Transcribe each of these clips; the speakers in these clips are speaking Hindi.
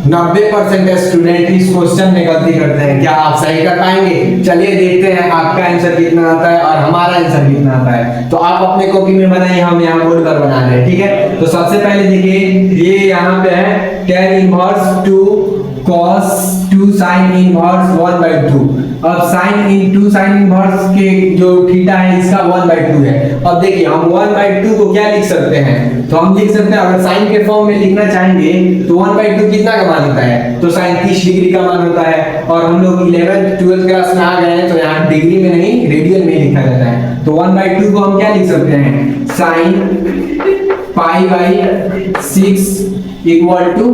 90% स्टूडेंट इस क्वेश्चन में गलती करते हैं। क्या आप सही कर पाएंगे? चलिए देखते हैं आपका आंसर कितना आता है और हमारा आंसर कितना आता है। तो आप अपने कॉपी में बनाइए, हम यहाँ बोल कर बना रहे हैं, ठीक है। तो सबसे पहले देखिए ये यहाँ पे है tan inverse 2 cos 2 sin inverse 1/2। अब sin इनटू sin इनवर्स के जो थीटा है इसका 1/2 है। अब देखिए हम 1/2 को क्या लिख सकते हैं, तो हम लिख सकते हैं अगर sin के फॉर्म में लिखना चाहेंगे तो 1/2 कितना का मान होता है, तो sin 30 डिग्री का मान होता है। और हम लोग 11th 12th क्लास में आ गए हैं तो यहाँ डिग्री में नहीं रेडियन में लिखा जाता है। तो 1/2 को हम क्या लिख सकते हैं, sin π/6 इक्वल टू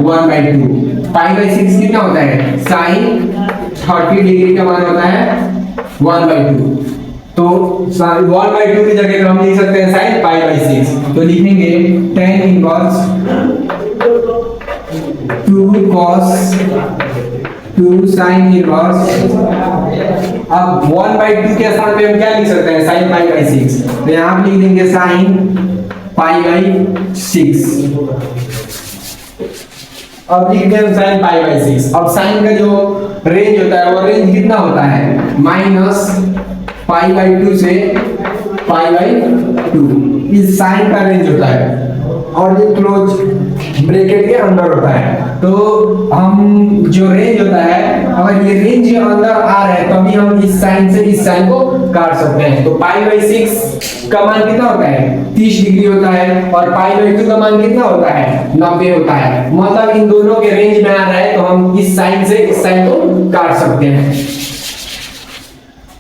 1/2। π/6 कितना होता है, sin 30 डिग्री का मान होता है 1/2। तो 1/2 की जगह हम लिख सकते हैं sin π/6। तो लिखेंगे tan inverse 2 cos 2 sin inverse. अब 1/2 के स्थान पे हम क्या लिख सकते हैं, sin π/6। तो यहाँ आप लिख देंगे sin π/6। अब लिख दें sin π/6। अब sin का जो रेंज होता है वो रेंज कितना होता है, -π/2 से π/2 इस sin का रेंज होता है और ये क्लोज ब्रैकेट के अंदर होता है। तो हम जो रेंज होता है अगर ये रेंज के अंदर आ रहा है तभी हम इस साइन से इस साइन को काट सकते हैं। तो π/6 का मान कितना होता है, 30 डिग्री होता है और π/2 का मान कितना होता है, 90 होता है। मतलब इन दोनों के रेंज में आ रहा है तो हम इस साइन से इस साइन को काट सकते हैं।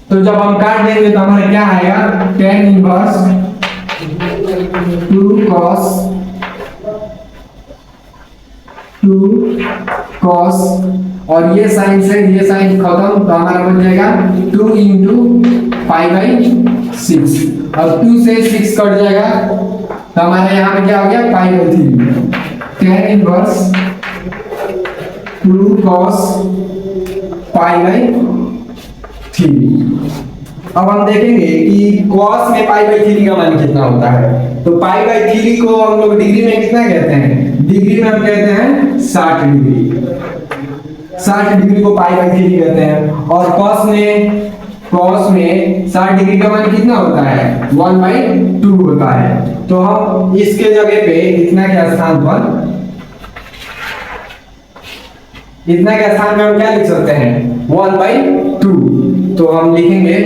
तो जब हम काट देंगे तो हमारा क्या आएगा, tan इनवर्स 2 cos और ये साइन से ये साइन खत्म तो हमारा बन जाएगा 2 into π/6। अब 2 से 6 कट जाएगा तो हमारे यहाँ पे क्या हो गया, π/3। tan inverse 2 cos π/3। अब हम देखेंगे कि cos में π/3 का मान कितना होता है। तो π/3 को हम लोग डिग्री में कितना कहते हैं, डिग्री में हम कहते हैं 60 डिग्री। 60 डिग्री को π/3 कहते हैं। और cos में 60 डिग्री का मान कितना होता है, 1/2 होता है। तो हम इसके जगह पे इतना के स्थान पर हम क्या लिख सकते हैं, 1/2। तो हम लिखेंगे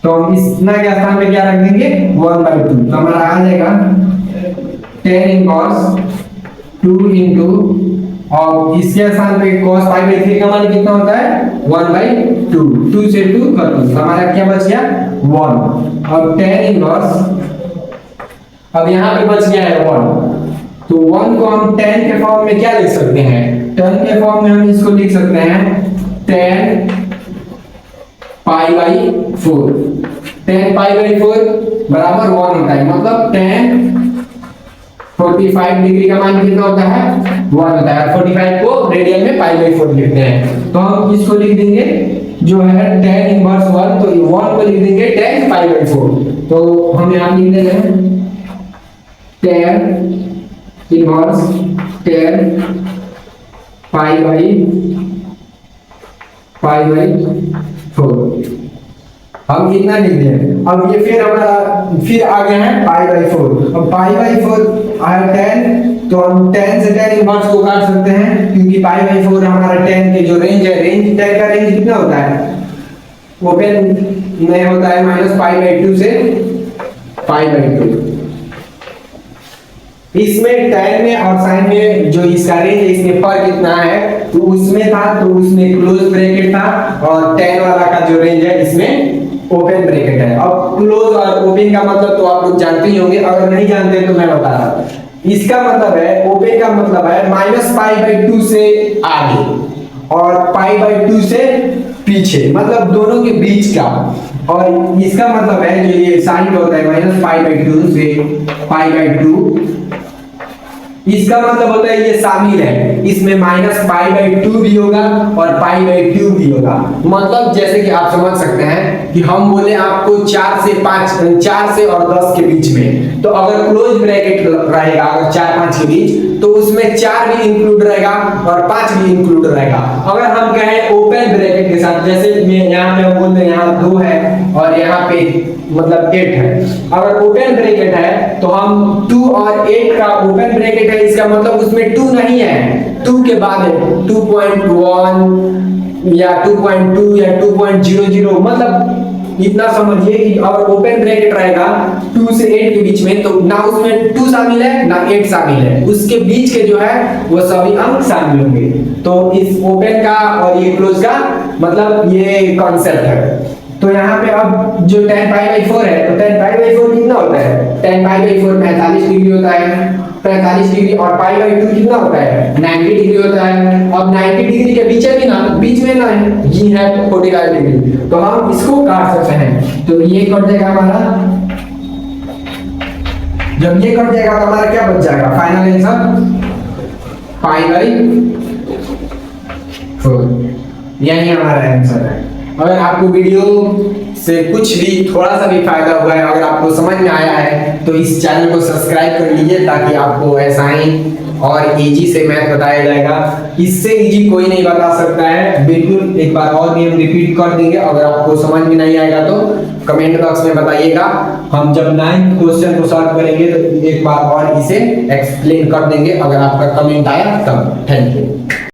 तो हम इतना के स्थान पे क्या रख देंगे, 1/2। तो हमारा आ जाएगा tan इनवर्स 2 into और इसके स्थान पे cos π/3 का मान कितना होता है, 1/2। 2 से 2 खत्म तो हमारा क्या बच गया, 1। अब tan इनवर्स अब यहाँ पे बच गया है 1। तो 1 को हम tan के फॉर्म में क्या लिख सकते हैं, tan के फॉर्म में हम इसको लिख सकते हैं tan π/4। tan π/4 बराबर 1 होता है। मतलब tan 45 डिग्री का मान कितना होता है, 1 होता है। 45 को रेडियन में π/4 लिखते हैं। तो हम इसको लिख देंगे जो है tan इनवर्स 1, तो 1 को लिख देंगे tan π/4। तो हम यहाँ लिख देंगे tan इनवर्स tan π/4 हम कितना लिख दें। अब ये फिर हमारा फिर आ गया है π/4। अब π/4 आया tan, तो हम tan से tan इनवर्स को काट सकते हैं क्योंकि π/4 हमारा tan के जो रेंज है, रेंज tan का रेंज कितना होता है, ओपन में होता है -π/2 से π/2। इसमें tan में और sin में जो इसका रेंज है इसमें फर्क कितना है, तो उसमें था तो उसमें क्लोज ब्रैकेट था और tan वाला का जो रेंज है इसमें ओपन ब्रैकेट है। अब क्लोज और ओपन का मतलब तो आप लोग जानते ही होंगे, अगर नहीं जानते तो मैं बता रहा हूं। इसका मतलब है ओपन का मतलब है -π/2 से आगे और π/2 से पीछे, मतलब दोनों के बीच का। और इसका मतलब है जो ये साइन होता है -π/2 से π/2, इसका मतलब होता है ये शामिल है, इसमें -π/2 भी होगा और π/2 भी होगा। मतलब जैसे कि आप समझ सकते हैं कि हम बोले आपको 4 से और 10 के बीच में, तो अगर क्लोज ब्रैकेट रहेगा अगर 4 5 के बीच तो उसमें 4 भी इंक्लूड रहेगा और 5 भी इंक्लूड रहेगा। अगर हम कहें ओपन ब्रैकेट के साथ, जैसे मैं यहाँ पे बोल दें यहाँ 2 है और यहाँ पे मतलब 8 है, अगर ओपन ब्रैकेट है तो हम 2 और 8 का ओपन ब्रैकेट है, इसका मतलब उसमें 2 नहीं है, 2 के बाद है 2.1 या 2.2 या 2.00, मतलब इतना समझिए कि अगर ओपन ब्रैकेट रहेगा 2 से 8 के बीच में तो ना उसमें 2 शामिल है ना 8 शामिल है, उसके बीच के जो है वो सभी अंक शामिल होंगे। तो इस ओपन का और ये क्लोज का मतलब ये कॉन्सेप्ट है। तो यहाँ पे अब जो tan π/4 है तो tan π/4 कितना होता है, tan π/4 45 डिग्री होता है, 45 डिग्री, और π/2 कितना होता है 90 डिग्री होता है। अब 90 डिग्री के बीच में ना ये है 45 डिग्री, तो हम इसको काट सकते हैं। तो ये कट जाएगा हमारा, जब ये कट जाएगा तो हमारा क्या बच जाएगा फाइनल आंसर π/4, यही हमारा आंसर है। अगर आपको वीडियो से कुछ भी थोड़ा सा भी फायदा हुआ है, अगर आपको समझ में आया है तो इस चैनल को सब्सक्राइब कर लीजिए ताकि आपको ऐसा ही और इजी से मैथ बताया जाएगा। इससे इजी कोई नहीं बता सकता है, बिल्कुल एक बार और भी हम रिपीट कर देंगे। अगर आपको समझ में नहीं आएगा तो कमेंट बॉक्स में बताइएगा, हम जब 9th क्वेश्चन को सॉल्व करेंगे तो एक बार और इसे एक्सप्लेन कर देंगे अगर आपका कमेंट आया तब। Thank you.